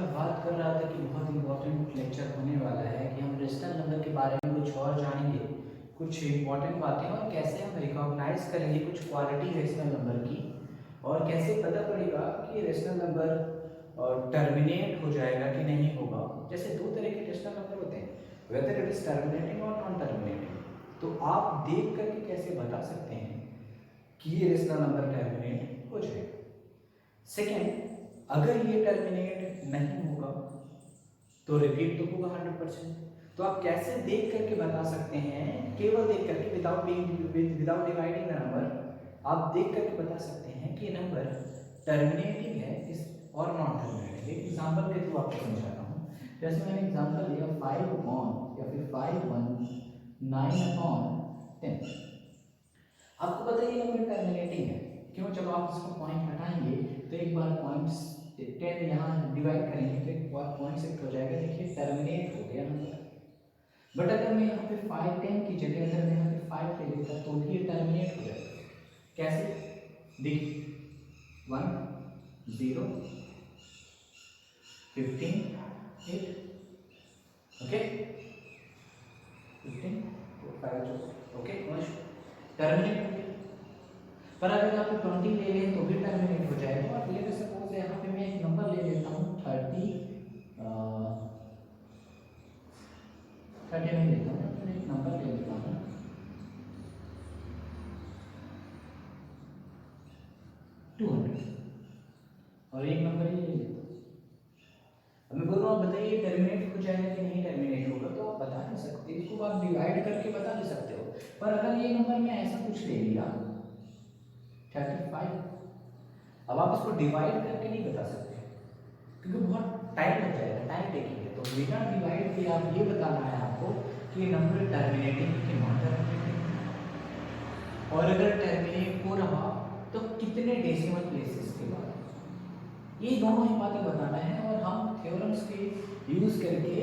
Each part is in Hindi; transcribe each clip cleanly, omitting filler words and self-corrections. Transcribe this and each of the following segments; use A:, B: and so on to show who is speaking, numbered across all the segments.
A: मैं बात कर रहा था कि बहुत इंपॉर्टेंट लेक्चर होने वाला है कि हम रेशनल नंबर के बारे में कुछ और जानेंगे, कुछ इंपॉर्टेंट बातें, और कैसे हम रिकॉग्नाइज करेंगे कुछ क्वालिटी रेशनल नंबर की, और कैसे पता पड़ेगा कि रेशनल नंबर टर्मिनेट हो जाएगा कि नहीं होगा। जैसे दो तरह के रेशनल नंबर होते हैं, वेदर इट इज टर्मिनेटिंग और नॉन टर्मिनेटिंग। तो आप देख करके कैसे बता सकते हैं कि ये रेशनल नंबर टर्मिनेट हो जाएगा। सेकेंड, अगर ये टर्मिनेट नहीं होगा तो रिपीट तो होगा 100%। तो आप कैसे देख करके बता सकते हैं, केवल देख करके, विदाउट डिवाइडिंग द नंबर, आप देख करके बता सकते हैं कि ये नंबर टर्मिनेटिंग है इस और नॉन टर्मिनेटिंग। एक एग्जांपल के थ्रू आपको समझाता हूँ। जैसे मैंने एग्जांपल लिया 5 अपॉन या फिर 5 1 9 अपॉन 10। आपको पता है ये नंबर टर्मिनेटिंग है, क्यों? जब आप इसको पॉइंट हटाएंगे तो एक बार पॉइंट्स 10 यहाँ डिवाइड करेंगे तो एक बार पॉइंट शिफ्ट हो जाएगा, देखिए टर्मिनेट हो गया नंबर। बट अगर मैं यहाँ पे 5 10 की जगह अगर मैं यहाँ पे 5 ले लेता तो भी ये टर्मिनेट हो जाएगा। कैसे? देखिए 1 0 15 8, ओके 15 5 ओके टर्मिनेट हो गया। पर अगर आप 20 ले लें तो भी टर्मिनेट हो जाएगा। और लेट सपोज यहाँ पे मैं एक नंबर ले लेता हूँ 30 नहीं लेता हूँ, मैं एक नंबर ले लेता हूँ 200 और एक नंबर ये ले लेता हूँ। अब मैं बोल रहा हूँ बताइए टर्मिनेट हो जाएगा कि नहीं टर्मिनेट होगा, तो आप बता नहीं सकते, इसको आप डिवाइड करके बता नहीं सकते हो। पर अगर ये नंबर मैं ऐसा कुछ ले लिया 35, अब आप इसको डिवाइड करके नहीं बता सकते क्योंकि बहुत टाइम लग जाएगा, टाइम टेकिंग है। तो बिना डिवाइड के आप ये बताना है आपको कि नंबर टर्मिनेटिंग कि नॉन टर्मिनेटिंग, और अगर टर्मिनेट हो रहा तो कितने डेसिमल प्लेसेस के बाद, ये दोनों ही बातें बताना है। और हम थ्योरम्स के यूज करके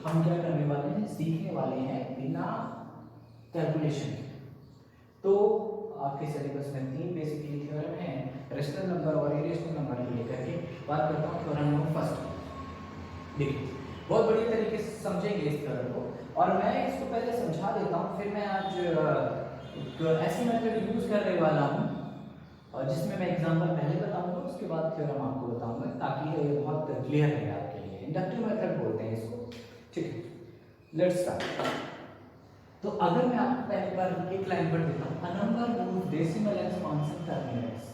A: हम क्या करने वाले हैं, सीखने वाले हैं बिना कैलकुलेशन। तो आपके सिलेबस में 3 बेसिकली थ्योरम हैं, रेशनल नंबर और इरेशनल नंबर को लेकर के। बात करता हूँ थ्योरम नंबर फर्स्ट। देखिए बहुत बढ़िया तरीके से समझेंगे इस थ्योरम को, और मैं इसको पहले समझा देता हूँ, फिर मैं आज एक ऐसी मेथड यूज करने वाला हूँ और जिसमें मैं एग्जांपल पहले बताऊंगा, उसके बाद थ्योरम आपको बताऊंगा, ताकि ये बहुत क्लियर रहे आपके लिए। इंडक्टिव मेथड बोलते हैं इसको, ठीक है। Let's start. तो अगर मैं आपको पहली बार एक लाइन पर देता हूँ, a number whose decimal expansion terminates,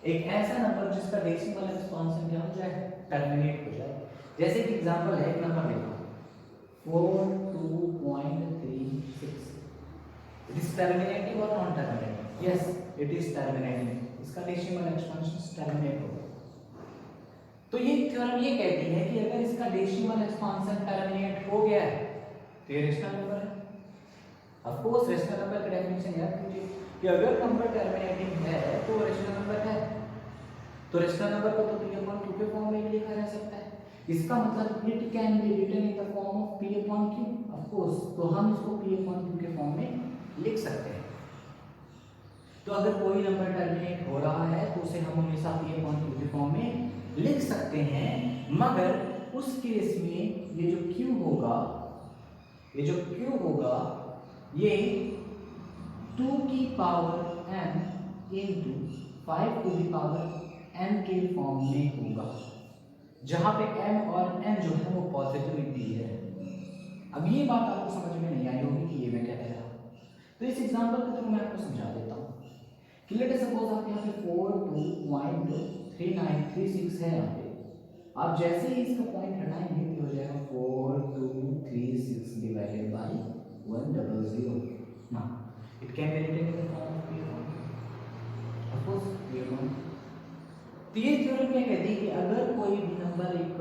A: एक ऐसा नंबर जिसका डेसिमल एक्सपांशन क्या हो जाए, टर्मिनेट हो जाए। जैसे कि एग्जांपल है, एक नंबर देखो 42.36, इट इज टर्मिनेटिंग और non terminating? Yes, it is terminating, इसका डेसिमल एक्सपांशन टर्मिनेट हो गया। तो ये थ्योरम ये कहती है कि अगर इसका डेसिमल एक्सपांशन टर्मिनेट हो गया है तो ये रेशनल नंबर है। ऑफ कोर्स रेशनल नंबर का डेफिनेशन याद कीजिए कि अगर नंबर टर्मिनेटिंग है तो रेशनल नंबर है। तो रेशनल नंबर को तो P/Q के फॉर्म में लिखा जा सकता है। इसका मतलब it can be written in the form of P/Q, of course. तो हम इसको P/Q के फॉर्म में लिख सकते हैं। तो अगर कोई नंबर टर्मिनेट हो रहा है तो उसे हम हमेशा P/Q के फॉर्म में लिख सकते हैं, मगर उस केस में ये जो Q होगा, ये 2 की power n into 5 to the power n के फॉर्म में होगा, जहां पे m और n जो है वो पॉजिटिव इंटीजर है। अब ये बात आपको समझ में नहीं आई होगी कि ये मैं क्या कह रहा हूँ, तो इस एग्जांपल के थ्रू मैं आपको समझा देता हूँ कि लेट सपोज आप यहाँ पे 42.3936 है, यहाँ पे आप जैसे ही इसका पॉइंट हटाएंगे तो हो जाएगा 4236 divided by 100। Now it can be written in the form of P/Q, of course P/Q। तो ये थ्योरम क्या कहती है कि अगर कोई भी नंबर एक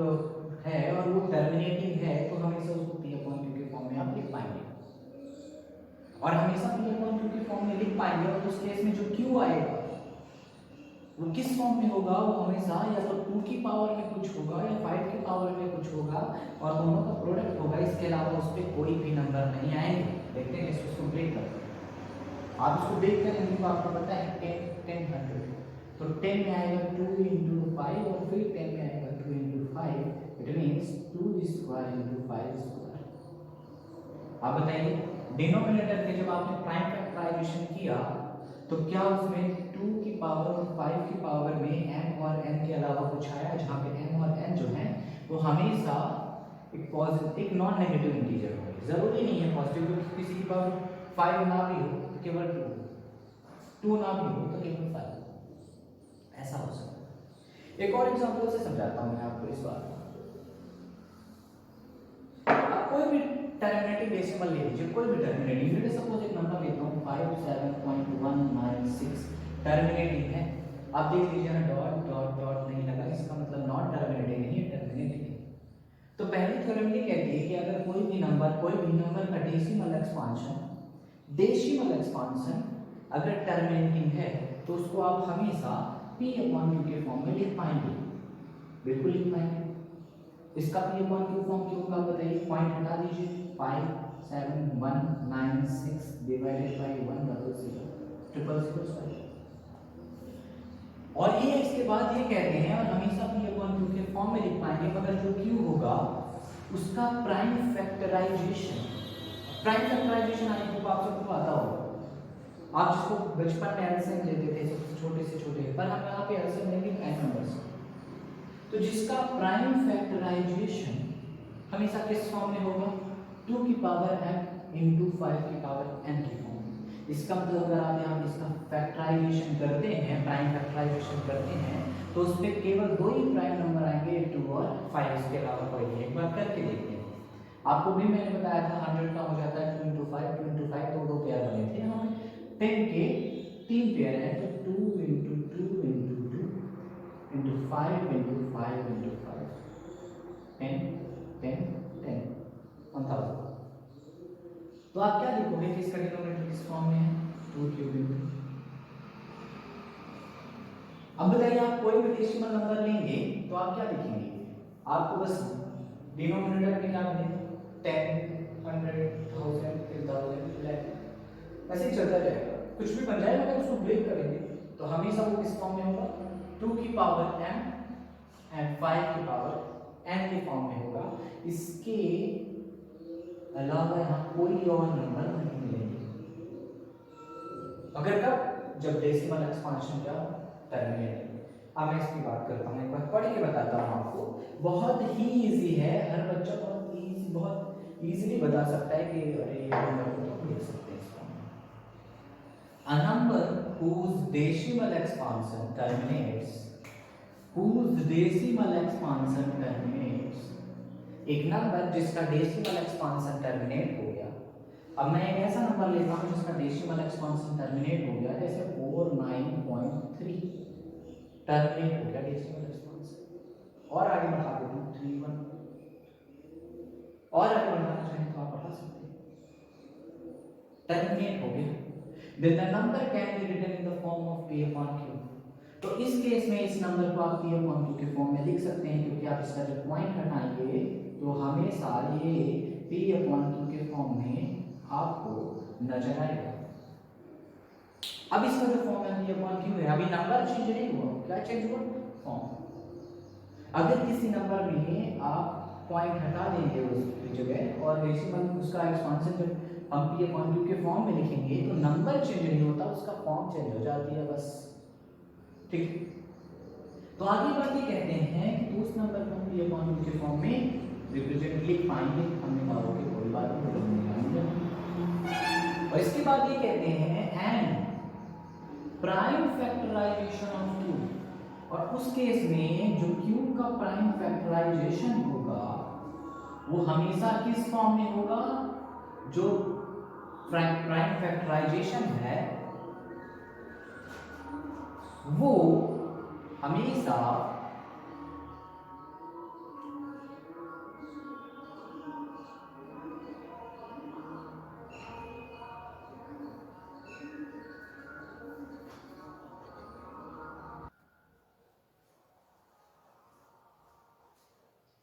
A: है और वो टर्मिनेटिंग है तो हमेशा उसको P/Q के फॉर्म में आप लिख पाएंगे, और हमेशा P/Q के फॉर्म में लिख पाएंगे। और उस केस में जो Q आएगा वो किस फॉर्म में होगा, वो हमेशा या तो 2 की पावर में कुछ होगा या 5 की पावर में कुछ होगा, और दोनों का प्रोडक्ट होगा। इसके अलावा उस पर कोई भी नंबर नहीं आएंगे। देखते हैं इसको ब्रेक करते हैं। आप इसको ब्रेक करेंगे तो आपको पता है 10 100, तो 10 में आएगा 2 × 5 और फिर 10 में आएगा 2 × 5, it means 2 square into 5 square. आप बताइए डिनोमिनेटर के जब आपने प्राइम फैक्टराइजेशन किया तो क्या उसमें 2 की पावर और 5 की पावर में m और n के अलावा कुछ आया, जहाँ पे m और n जो है वो हमेशा एक पॉजिटिव एक नॉन नेगेटिव इंटीजर होगी। जरूरी नहीं है पॉजिटिव, क्योंकि किसी की पावर 5 ना भी हो तो केवल 2 ना भी हो तो केवल 5, ऐसा हो सकता है। एक और एग्जांपल से समझाता हूँ मैं आपको इस बात को। आप कोई भी टर्मिनेटिंग डेसिमल ले लीजिए, कोई भी टर्मिनेटिंग, जैसे सपोज एक नंबर लेता हूँ 57.196 टर्मिनेटिंग है। आप देख लीजिए ना डॉट डॉट डॉट नहीं लगा, इसका मतलब नॉन टर्मिनेटिंग नहीं है, टर्मिनेटिंग है। तो पहली थ्योरम ये कहती है कि अगर कोई भी नंबर का डेसिमल एक्सपांशन अगर टर्मिनेटिंग है तो उसको आप हमेशा p/q के फॉर्म में लिख पाएंगे, बिल्कुल लिख पाएंगे। इसका p/q फॉर्म क्यों होगा बताइए, पॉइंट हटा दीजिए, 57.196 डिवाइडेड बाय 100,000 और ये इसके बाद ये कहते हैं और हमेशा p/q के फॉर्म में लिख पाएंगे, मगर जो q होगा उसका प्राइम फैक्टराइजेशन आई थिंक आप सबको आता होगा, आप जिसको बचपन में एलसीएम लेते थे सबसे छोटे से छोटे, पर हम यहाँ पे एलसीएम लेंगे n नंबर से। तो जिसका प्राइम फैक्टराइजेशन हमेशा किस फॉर्म में होगा, 2 की पावर m इंटू 5 की पावर n की फॉर्म में। इसका मतलब अगर आप यहाँ इसका फैक्टराइजेशन करते हैं, प्राइम फैक्टराइजेशन करते हैं तो उसमें केवल 2 ही प्राइम नंबर आएंगे, 2 और 5, इसके अलावा कोई नहीं। एक बार करके देखते हैं। आपको भी मैंने बताया था 100 का हो जाता है 2 इंटू 5 तो 2 पेयर बने थे, हमें 10 के 3 पेयर हैं, तो 2 into 2 into 2 into 5 into 5 into 5 10 10 10 1000। तो आप क्या लिखोगे कि इसका डिनोमिनेटर किस फॉर्म में है, 2 क्यूब इंटू। अब बताइए आप कोई भी डेसिमल नंबर लेंगे तो आप क्या लिखेंगे, आपको बस डिनोमिनेटर में क्या बनेगा 10 100 1000 फिर 1000 लाख ऐसे ही चलता रहेगा, कुछ भी बन जाएगा। अगर उसको ब्रेक करेंगे तो हमेशा वो किस फॉर्म में होगा, 2 की पावर m एंड 5 की पावर n के फॉर्म में होगा। इसके अलावा यहाँ कोई और नंबर नहीं मिलेंगे। अगर कब, जब डेसिमल एक्सपांशन का टर्मिनेट। अब मैं इसकी बात करता हूँ, एक बार पढ़ के बताता हूँ आपको, बहुत ही इजी है, हर बच्चा बहुत इजीली बता सकता है कि अरे ये नंबर को तो लिख सकते हैं इसको। A number whose decimal expansion terminates एक नंबर जिसका डेसिमल एक्सपांशन टर्मिनेट हो गया। अब मैं एक ऐसा नंबर लेता हूं जिसका डेसिमल एक्सपांशन टर्मिनेट हो गया, जैसे 49.3 टर्मिनेट हो गया डेसिमल एक्सपांशन, और आगे बढ़ा देता हूं 31, और आगे बढ़ाना चाहें तो आप बढ़ा सकते हैं, टर्मिनेट हो गया। Then the number can be written in the form of p/q। तो इस केस में इस नंबर को आप p/q के फॉर्म में लिख सकते हैं, क्योंकि आप इसका जब पॉइंट हटाएंगे तो हमेशा ये p/q के फॉर्म में आपको नजर आएगा। अब इसका जो फॉर्म है p/q है, अभी नंबर चेंज नहीं हुआ, क्या चेंज हुआ, फॉर्म। अगर किसी नंबर में आप पॉइंट हटा देंगे उसकी जगह और डेसिमल उसका एक्सपांशन जब हम p/q के फॉर्म में लिखेंगे तो नंबर चेंज नहीं होता, उसका फॉर्म चेंज हो जाती है बस, ठीक। तो आगे बात ये कहते हैं कि उस नंबर को हम p/q के फॉर्म में रिप्रेजेंट लिख पाएंगे, हमने कहा कि कोई बात नहीं। और इसके बाद ये कहते हैं and prime factorization of q, और उस केस में जो q का प्राइम फैक्टराइजेशन होगा वो हमेशा किस फॉर्म में होगा, जो प्राइम फैक्टराइजेशन है वो हमेशा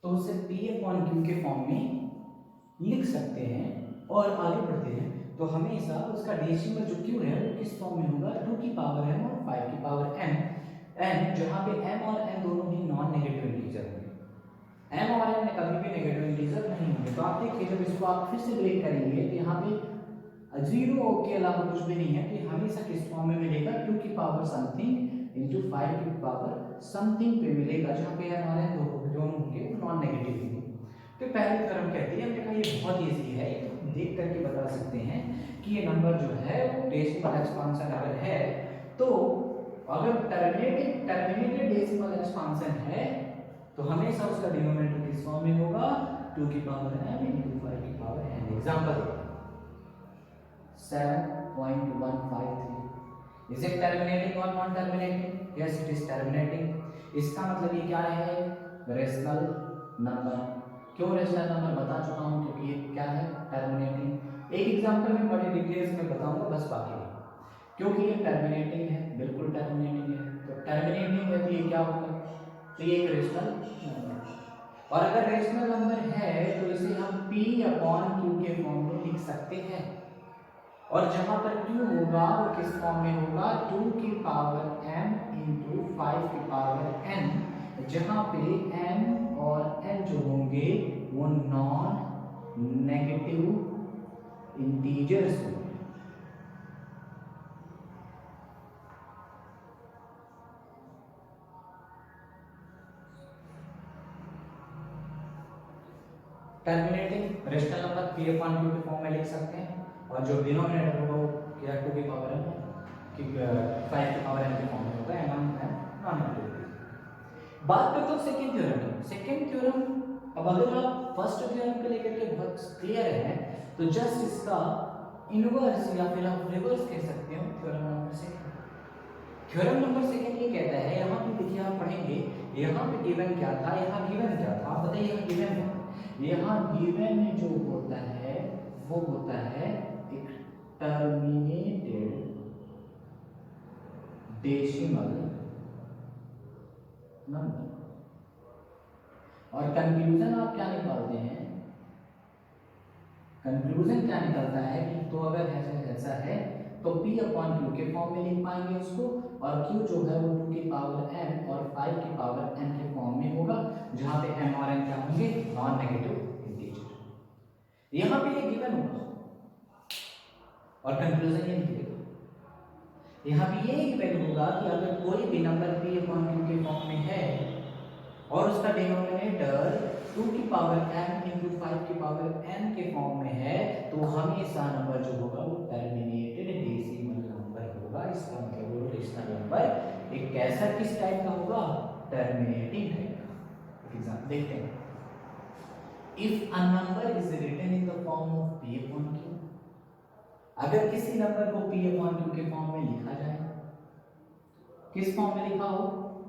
A: तो उसे p/q के फॉर्म में लिख सकते हैं। और आगे बढ़ते हैं तो हमेशा उसका डेसिमल जो q है वो किस फॉर्म में होगा, 2 की पावर m और 5 की पावर n, जहां पे m और n दोनों ही नॉन नेगेटिव इंटीजर होंगे। m और n कभी भी नेगेटिव इंटीजर नहीं होंगे। तो आप देखिए जब इसको आप फिर से ब्रेक करेंगे तो यहाँ पे जीरो के अलावा कुछ भी नहीं है, तो हमेशा किस फॉर्म में मिलेगा, 2 की पावर समथिंग इंटू 5 की पावर समथिंग पे मिलेगा, जहाँ पे n और n दोनों होंगे नॉन नेगेटिव होंगे। तो पहली थ्योरम कहती है, हमने कहा ये बहुत ईजी है, ये तो देख करके बता सकते हैं कि ये नंबर जो है वो डेसिमल एक्सपांशन अगर है, तो अगर टर्मिनेटेड डेसिमल एक्सपांशन है तो हमेशा उसका डिनोमिनेटर किस फॉर्म में होगा, 2 की पावर m into 5 की power n। Example 7.153, is it terminating और non terminating? Yes it is terminating. इसका मतलब ये क्या है, रेशनल नंबर। क्यों रेशनल नंबर बता चुका हूं, क्योंकि ये क्या है, टर्मिनेटिंग। एक एग्जांपल में बड़े डिटेल्स में बताऊंगा, बस बाकी नहीं, क्योंकि ये टर्मिनेटिंग है, बिल्कुल टर्मिनेटिंग है। तो टर्मिनेटिंग है तो ये क्या होगा, तो ये एक रेशनल नंबर। और अगर रेशनल नंबर है तो इसे हम p अपॉन q के फॉर्म में लिख सकते हैं, और जहां पर q होगा वो किस फॉर्म में होगा, 2 की पावर m इंटू 5 की पावर n, जहां पे m और n जो होंगे वो नॉन नेगेटिव इंटीजर्स होंगे। Terminating rational number p upon q के फॉर्म में लिख सकते हैं, और जो डिनोमिनेटर होगा वो क्या 2 की पावर n कि 5 की पावर n के फॉर्म में होगा, n नॉन नेगेटिव। बात करते हैं सेकंड थ्योरम की। सेकंड थ्योरम, अब अगर आप फर्स्ट थ्योरम को लेकर के बहुत क्लियर हैं तो जस्ट इसका इनवर्स या फिर आप रिवर्स कह सकते हो theorem number second. Theorem number second ये कहता है, यहाँ पे देखिए आप पढ़ेंगे, यहाँ पे गिवन क्या था, यहाँ गिवन क्या था, आप बताइए यहाँ गिवन है, यहाँ गिवन जो होता है वो होता है एक टर्मिनेटेड डेसिमल नंबर, और कंक्लूजन आप क्या निकालते हैं, कंक्लूजन क्या निकलता है कि तो अगर ऐसा है तो p अपॉन q के फॉर्म में लिख पाएंगे उसको, और q जो है वो 2 की पावर m और 5 की पावर n के फॉर्म में होगा, जहां पे m और n क्या होंगे, नॉन नेगेटिव इंटीजर। यहां पे ये गिवन होगा और कंक्लूजन ये निकलेगा। यहां पे ये इक्वेशन होगा कि अगर कोई भी नंबर p अपॉन q के फॉर्म में है और उसका डिनोमिनेटर 2 की पावर m इंटू 5 की पावर n के फॉर्म में है, तो हमेशा नंबर जो होगा वो टर्मिनेटेड डेसिमल नंबर होगा। इसका मतलब वो रेशनल नंबर एक कैसा किस टाइप का होगा, टर्मिनेटिंग टाइप का। एग्जांपल देखते हैं, if a number is written in the form of p upon q, अगर किसी नंबर को p अपॉन q के फॉर्म में लिखा जाए, किस फॉर्म में लिखा हो,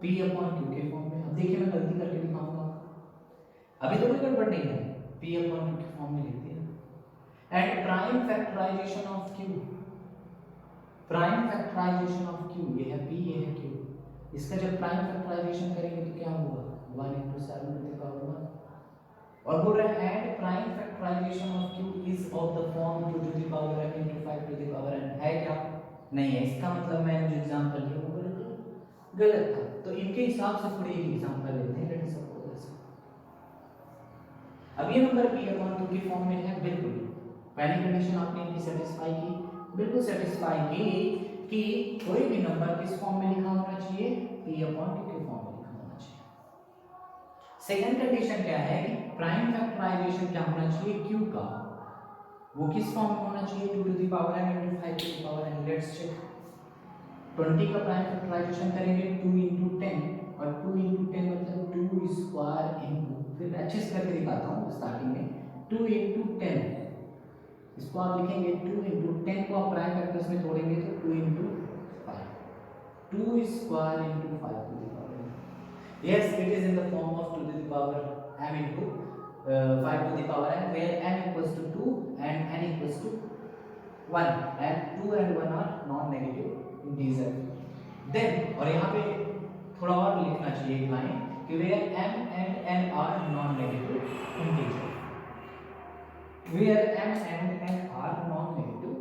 A: p अपॉन q के फॉर्म में। अब देखिए मैं गलती करके दिखाऊंगा, अभी तो कोई गड़बड़ नहीं है, p अपॉन q के फॉर्म में लिख दिया। And prime factorization of q, prime factorization of q, ये है p ये है q, इसका जब प्राइम फैक्टराइजेशन करेंगे तो क्या होगा, 1 into 7 to the power 1, और बोल रहा है and prime factorization of q is of the form 2 to the power n into 5 to the power n, है क्या, नहीं है। इसका मतलब मैंने जो एग्जांपल लिया वो गलत था, तो इनके हिसाब से थोड़ी एक एग्जांपल लेते हैं। लेट अस सपोज दिस, अब ये नंबर p अपॉन 2 के फॉर्म में है, बिल्कुल पहली कंडीशन आपने इनकी सेटिस्फाई की, बिल्कुल सेटिस्फाई की कि कोई भी नंबर किस फॉर्म में लिखा होना चाहिए, p अपॉन 2 के फॉर्म में लिखा होना चाहिए। सेकंड कंडीशन क्या है कि प्राइम फैक्टराइजेशन क्या होना चाहिए, q का, वो किस फॉर्म में होना चाहिए, 2 to the power n into 5 to the power n। Let's check, 20 का प्राइम फैक्टराइजेशन करेंगे 2 into 10, और 2 into 10 मतलब 2 स्क्वायर इनटू, फिर अच्छे से करके दिखाता हूँ स्टार्टिंग में, 2 into 10, इसको आप लिखेंगे 2 into 10 को आप प्राइम फैक्टर्स में तोड़ेंगे तो 2 into 5, 2 square into 5 to the power n। Yes, it is in the form of 2 to the power m into 5 to the power n, where m equals to 2 and n equals to 1, and 2 and 1 are non-negative integer. Then और यहाँ पे थोड़ा और लिखना चाहिए एक लाइन कि where m and n are non-negative integer, where m and n are non-negative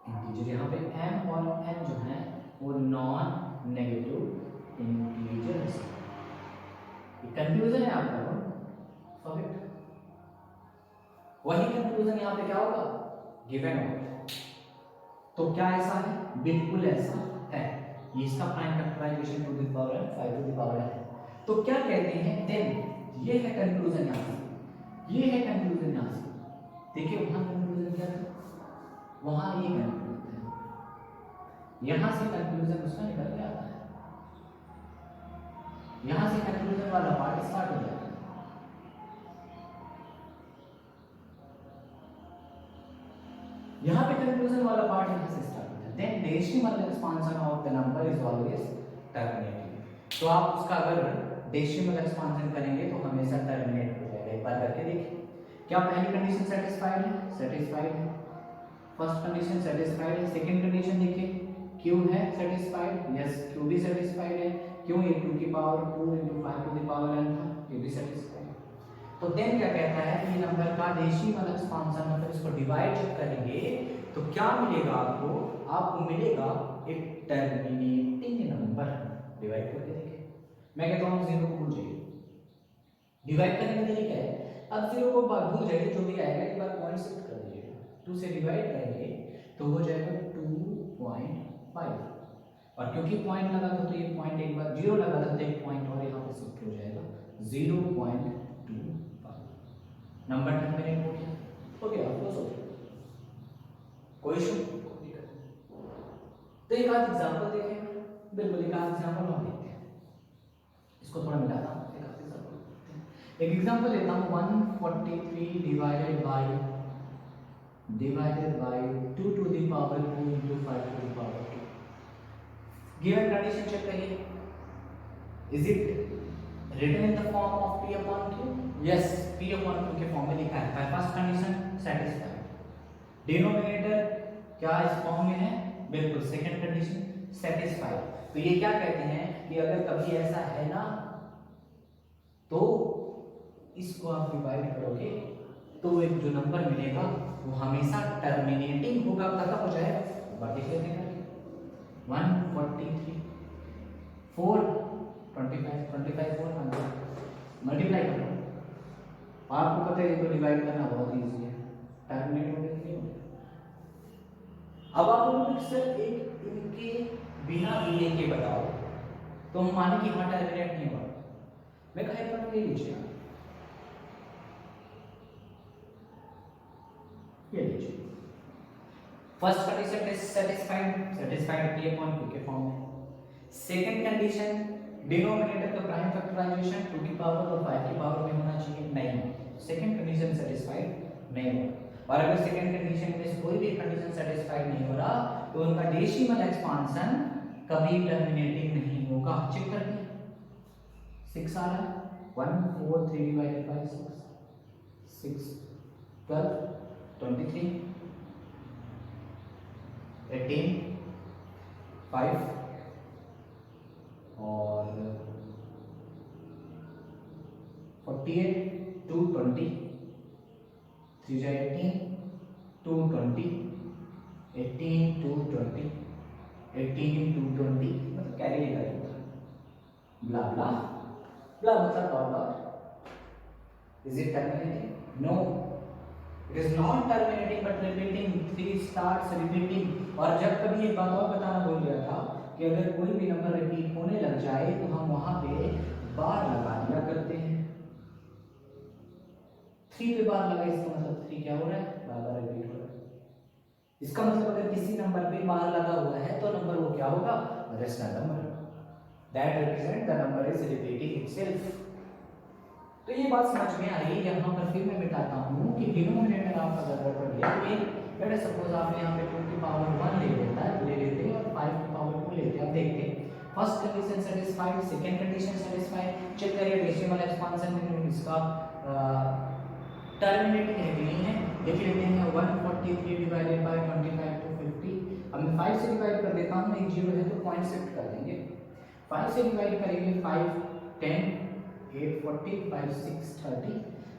A: integer, यहाँ पे m और n जो है वो non-negative integers। ये कंफ्यूजन है आपका, परफेक्ट। वही कंक्लूजन यहाँ पे क्या होगा, गिवन होगा। तो क्या ऐसा है, बिल्कुल ऐसा है। ये इसका prime factorization to the power n 5 to the power n है। तो क्या कहते हैं, देन ये है कंक्लूजन यहाँ से, ये है कंक्लूजन यहाँ से। देखिए वहां कंक्लूजन क्या था, वहां ये कंक्लूजन है, यहां से कंक्लूजन उसका निकल के आता है, यहां से कंक्लूजन वाला पार्ट स्टार्ट हो जाता है। यहाँ पे कंक्लूजन वाला पार्ट यहाँ से स्टार्ट होता है। Then decimal expansion of the number is always terminating. तो आप उसका अगर डेसिमल एक्सपांशन करेंगे तो हमेशा टर्मिनेट हो जाएगा। एक बार करके देखिए, क्या पहली कंडीशन सेटिस्फाइड है, सेटिस्फाइड है, फर्स्ट कंडीशन सेटिस्फाइड है। सेकंड कंडीशन देखिए, q है सेटिस्फाइड, यस q भी सेटिस्फाइड है, क्यों, ये 2 की power 2 × 5 to the power n था, ये भी सेटिस्फाइड। तो देन क्या कहता है कि नंबर का डेसिमल एक्सपांशन, मतलब इसको डिवाइड जब करेंगे तो क्या मिलेगा आपको, आपको मिलेगा एक टर्मिनेटिंग नंबर। डिवाइड करके देखिए, मैं कहता हूं 0 को भूल जाइए, डिवाइड करने का तरीका है, अब 0 को भूल जाइए, जो भी आएगा एक बार पॉइंट शिफ्ट कर दीजिए, 2 से डिवाइड करेंगे तो हो जाएगा 2.5, और क्योंकि पॉइंट लगा था तो ये पॉइंट एक बार 0 लगा था तो एक पॉइंट और यहाँ पे शिफ्ट हो जाएगा 0.25। नंबर टर्मिनेट हो गया, हो गया, क्लोज हो गया, कोई इशू नहीं। तो एक आध एग्जांपल देखें, बिल्कुल एक आध एग्जांपल हम देखते हैं, इसको थोड़ा मिलाता हूं, एक आध एग्जांपल। एक एग्जांपल लेता हूं, 143 divided by 2 to the power 2 × 5 to the power 2। Given condition check करिए, is it written in the form of p upon q? yes, p upon q के फॉर्म में लिखा है। फर्स्ट कंडीशन सेटिस्फाइड, डिनोमिनेटर क्या इस फॉर्म में है, बिल्कुल। Second condition satisfied. तो ये क्या कहते हैं कि अगर कभी ऐसा है ना तो इसको आप डिवाइड करोगे तो एक जो नंबर मिलेगा वो हमेशा टर्मिनेटिंग होगा, खत्म हो जाएगा। बाकी क्या देखें, 143 4 25 4 मल्टीप्लाई करो, आपको पता है ये तो डिवाइड करना बहुत इजी है, टर्मिनेट होने के लिए। अब आप लोग सर एक इनके बिना दिए के बताओ, तो हम माने कि हाँ टर्मिनेट नहीं हुआ, मैं कहा एक बार ले लीजिए, ये लीजिए, first condition is satisfied, satisfied p upon q के फॉर्म में। सेकंड कंडीशन डिनोमिनेटर का प्राइम फैक्टराइजेशन 2 की पावर और 5 की पावर में होना चाहिए, नहीं, सेकंड कंडीशन सेटिस्फाइड नहीं हो। और अगर सेकंड कंडीशन में कोई भी कंडीशन सेटिस्फाइड नहीं हो रहा तो उनका डेसिमल एक्सपांशन कभी टर्मिनेटिंग नहीं होगा। चेक करते हैं, 6 आ रहा है, 1 4 3 डिवाइडेड बाय 6 12 23 18 5 और 48 2 20 3 18 2 20 18 2 20 18 2 20, मतलब कैरी नहीं करेगा, ब्ला ब्ला ब्ला, मतलब dot dot. Is it terminating? No, it is not terminating but repeating, 3 starts repeating. और जब कभी एक बात और बताना भूल गया था कि अगर कोई भी नंबर रिपीट होने लग जाए तो हम वहां पे बार लगा दिया करते हैं। 3 पे बार लगा, इसका मतलब 3 क्या हो रहा है, बार बार रिपीट हो रहा है। इसका मतलब अगर किसी नंबर पे बार लगा हुआ है तो नंबर वो क्या होगा, rational number, that represent the number is repeating itself. तो ये बात समझ में आई। यहाँ पर फिर मैं बताता हूँ कि डिनोमिनेटर आपका गड़बड़ कर दिया। लेट सपोज आपने यहाँ पे 2 की पावर 1 ले लेते हैं और 5 की पावर 2 लेते हैं। अब देखते हैं, first condition satisfied, second condition satisfied. Check करिए डेसिमल एक्सपांशन में इसका टर्मिनेटिंग है कि नहीं है। देख लेते हैं 143 डिवाइडेड बाय 25 to 50। अब मैं 5 से डिवाइड कर देता हूँ, एक 0 है तो पॉइंट शिफ्ट कर देंगे। 5 से डिवाइड करेंगे 5 10 8 40 5 6 30,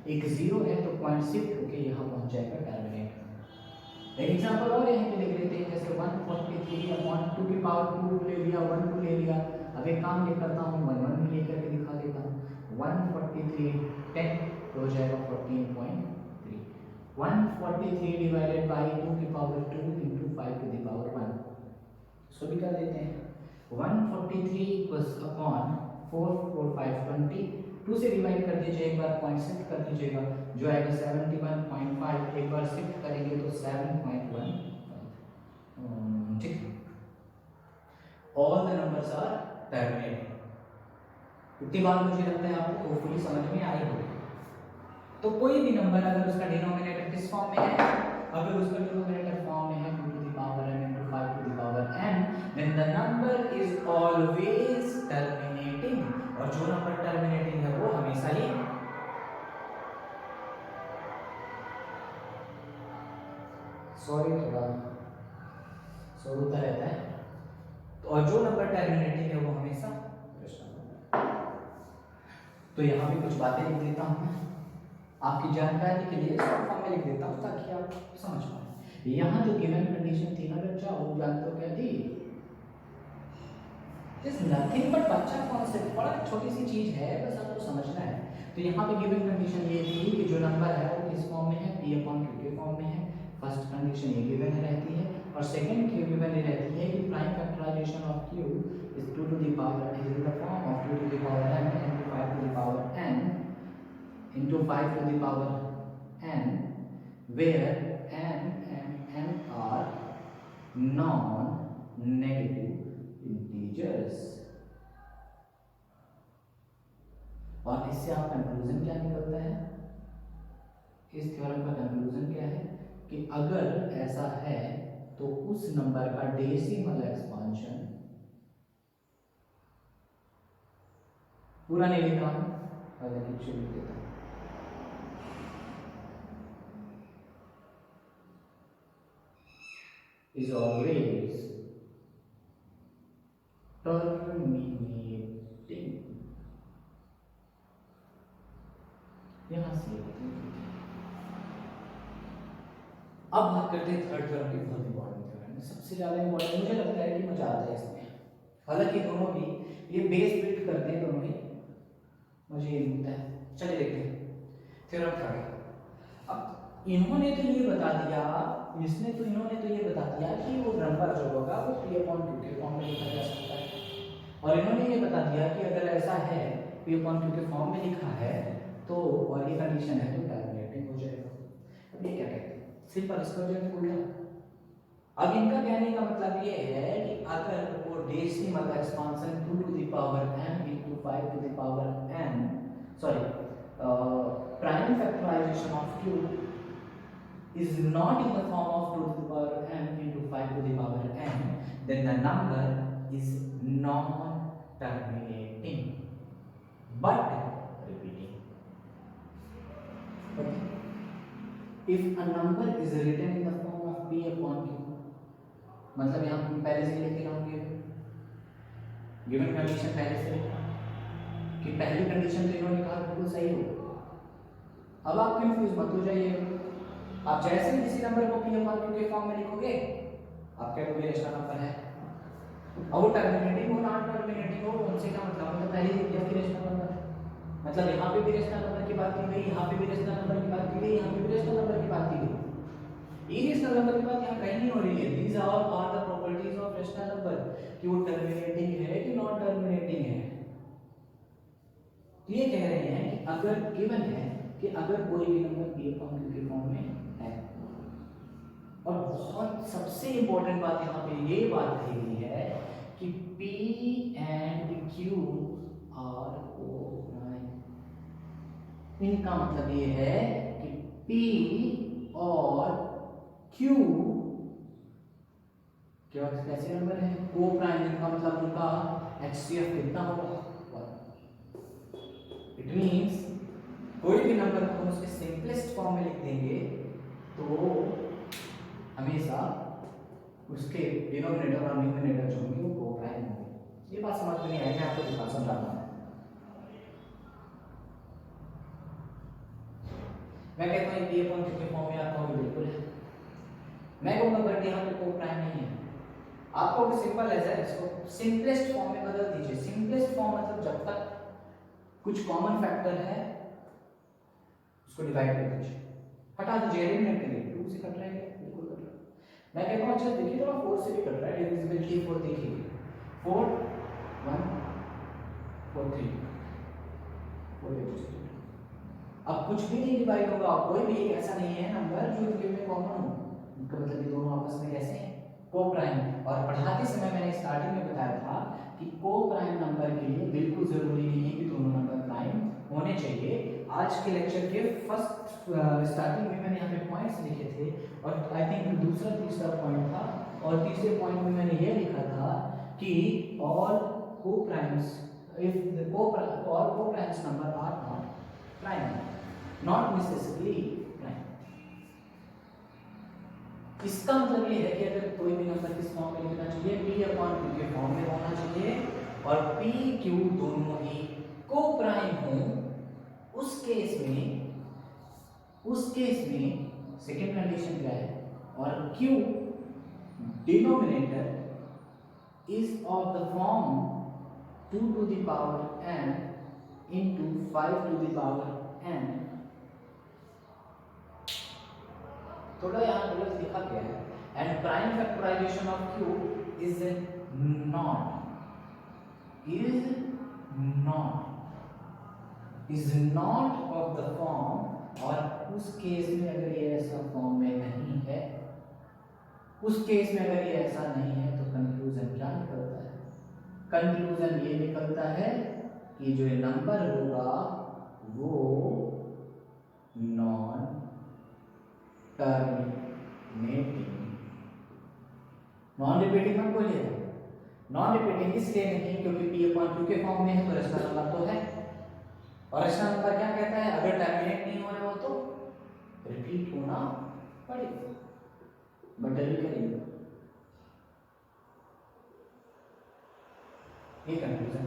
A: एक 0 है तो पॉइंट शिफ्ट होके यहाँ पहुँच जाएगा टर्मिनेट। एक एग्जांपल और यहाँ पे देख लेते हैं, जैसे 143 अपॉन 2 की पावर 2 ले लिया, 1 2 ले लिया। अब एक काम ये करता हूँ, 1 1 भी लेकर के दिखा देता हूँ। 143 10 तो हो जाएगा 14.3। 143 डिवाइडेड बाई 2 की power 2 into 5 to the power 1, इसको भी कर देते हैं। 143 इक्वल्स अपॉन 4 4 5 20, 2 से डिवाइड कर दीजिए, एक बार पॉइंट शिफ्ट कर दीजिएगा, जो आएगा 71.5, एक बार शिफ्ट करेंगे तो 7.1। ठीक, all the numbers are terminating. इतनी बात मुझे लगता है आपको होपफुली समझ में आई होगी। तो कोई भी नंबर अगर उसका डिनोमिनेटर किस फॉर्म में है, अगर उसका डिनोमिनेटर फॉर्म में है 2 to the power n into 5 to the power n, then the number is always terminating, और जो नंबर टर्मिनेटिंग है वो हमेशा ही थोड़ा शोर होता रहता है, और जो नंबर टर्मिनेटिंग है वो हमेशा। तो यहाँ भी कुछ बातें लिख देता हूँ मैं आपकी जानकारी के लिए, शॉर्ट फॉर्म में लिख देता हूँ ताकि आप समझ पाए। यहाँ जो गिवन कंडीशन थी ना बच्चा, वो जानते हो क्या थी? इज नथिंग बट बच्चा कॉन्सेप्ट, बड़ा छोटी सी चीज है, बस आपको समझना है। तो यहाँ पे गिवन कंडीशन ये थी कि जो नंबर है वो किस फॉर्म में है, p अपॉन q के फॉर्म में है। फर्स्ट कंडीशन ये गिवन रहती है, और सेकंड गिवन ये रहती है कि prime factorization of q is 2 to the power is in the form of 2 to the power n into 5 to the power n into 5 to the power n, where n and n are non-negative integers. और इससे आप कंक्लूजन क्या निकलता है? इस थ्योरम का कंक्लूजन क्या है कि अगर ऐसा है तो उस नंबर का डेसिमल एक्सपांशन, पूरा नहीं लिख रहा हूं, पहले लिख देता हूं, is always terminating। यहां से अब बात करते हैं थर्ड थ्योरम की, बहुत इंपॉर्टेंट थ्योरम है, सबसे ज्यादा इंपॉर्टेंट मुझे लगता है कि मजा आता है इसमें। हालांकि दोनों भी ये बेस बिल्ड करते हैं, दोनों ही मुझे ये मिलता है। चलिए देखते हैं थ्योरम थर्ड। अब इन्होंने तो ये बता दिया, इन्होंने तो ये बता दिया कि वो नंबर जो होगा वो p अपॉन q के फॉर्म में लिखा जा सकता है, और इन्होंने ये बता दिया कि अगर ऐसा है p अपॉन q के फॉर्म में लिखा है तो, और ये कंडीशन है तो टर्मिनेटिंग हो जाएगा। अब ये क्या कहते हैं, सिंपल इसका हो जाएगा उल्टा। अब इनका कहने का मतलब ये है कि अगर वो decimal expansion 2 to the power n into 5 to the power n, sorry, prime factorization of q is not in the form of 2 to the power n into 5 to the power n, then the number is non-terminating but repeating. Okay. If a number is written in the form of p upon q, मतलब यहाँ पहले से लिख रहा हूँ गिवन कंडीशन पहले से कि पहली कंडीशन तो इन्होंने कहा बिल्कुल सही हो। अब आप कंफ्यूज मत हो जाइए, आप जैसे ही किसी नंबर को p अपॉन q के फॉर्म में लिखोगे, आपका कोई रेशनल नंबर है, और वो टर्मिनेटिंग हो नॉन टर्मिनेटिंग हो, उनसे क्या मतलब, मतलब पहले ही दिया कि रेशनल नंबर, मतलब यहाँ पे भी रेशनल नंबर की बात की गई, यहाँ पे भी रेशनल नंबर की बात की गई, यहाँ पे भी रेशनल नंबर की बात की गई, इरेशनल नंबर की बात यहाँ कहीं नहीं हो रही है। These are the properties of rational number, कि वो टर्मिनेटिंग है कि नॉन टर्मिनेटिंग है। तो ये कह रहे हैं कि अगर गिवन है कि अगर कोई भी नंबर p अपॉन q के फॉर्म में है, और बहुत सबसे इंपॉर्टेंट बात यहाँ पे ये बात कही गई है कि p and q are co-prime। इनका मतलब ये है कि p और q क्या कैसे नंबर है, को प्राइम, इनका मतलब उनका HCF कितना होगा, 1। इट मींस कोई भी नंबर को हम उसके सिंपलेस्ट फॉर्म में लिख देंगे तो हमेशा उसके डिनोमिनेटर और न्यूमरेटर जो होंगे वो को प्राइम होंगे। ये बात समझ में नहीं आई, मैं आपको दिखा समझाता हूँ। मैं कहता हूँ p अपॉन q के फॉर्म में आता हूँ, बिल्कुल है, मैं कहूँगा बट यहाँ पे को प्राइम नहीं है। आपको भी सिंपल ऐसा है, इसको सिंपलेस्ट फॉर्म में बदल दीजिए। सिंपलेस्ट फॉर्म मतलब जब तक कुछ कॉमन फैक्टर है इसको डिवाइड कर दीजिए, हटा दीजिए, एलिमिनेट करिए। 2 से कट रहा है क्या? बिल्कुल कट रहा है। मैं कहता हूँ अच्छा देखिए थोड़ा 4 से भी कट रहा है, डिविजिबिलिटी 4 देखिए, 4 1 4 3 4 अब कुछ भी नहीं डिवाइड होगा, कोई भी एक ऐसा नहीं है नंबर जो इनके में कॉमन हो, इनका मतलब ये दोनों आपस में कैसे हैं? को प्राइम। और पढ़ाते समय मैंने स्टार्टिंग में बताया था कि को प्राइम नंबर के लिए बिल्कुल जरूरी नहीं है कि दोनों नंबर प्राइम होने चाहिए। आज के लेक्चर के फर्स्ट स्टार्टिंग में मैंने यहाँ पे पॉइंट्स लिखे थे, और आई थिंक दूसरा तीसरा पॉइंट था, और तीसरे पॉइंट में मैंने ये लिखा था कि all coprimes if the coprimes number are not prime, not necessarily prime. इसका मतलब ये है कि अगर कोई भी नंबर किस फॉर्म में लिखना चाहिए, p अपॉन q के फॉर्म में होना चाहिए, और p q दोनों ही को प्राइम हो, उस केस में सेकेंड कंडीशन क्या है, और q denominator is of the form 2 to the power n into 5 to the power n। थोड़ा यहाँ गलत लिखा गया है, and prime factorization of q is not of the form, और उस केस में अगर ये ऐसा फॉर्म में नहीं है, उस केस में अगर ये ऐसा नहीं है तो कंक्लूजन क्या निकलता है? कंक्लूजन ये निकलता है कि जो नंबर होगा वो नॉन टर्मिनेटिंग, नॉन रिपीटिंग मत बोलिएगा, नॉन रिपीटिंग इसलिए नहीं क्योंकि p अपॉन q के फॉर्म में है तो रेशनल नंबर तो है, और रेशनल नंबर क्या कहता है? अगर टर्मिनेट नहीं हो रहे हो तो रिपीट होना पड़ेगा, बदल करेंगे, ये कंक्लूजन।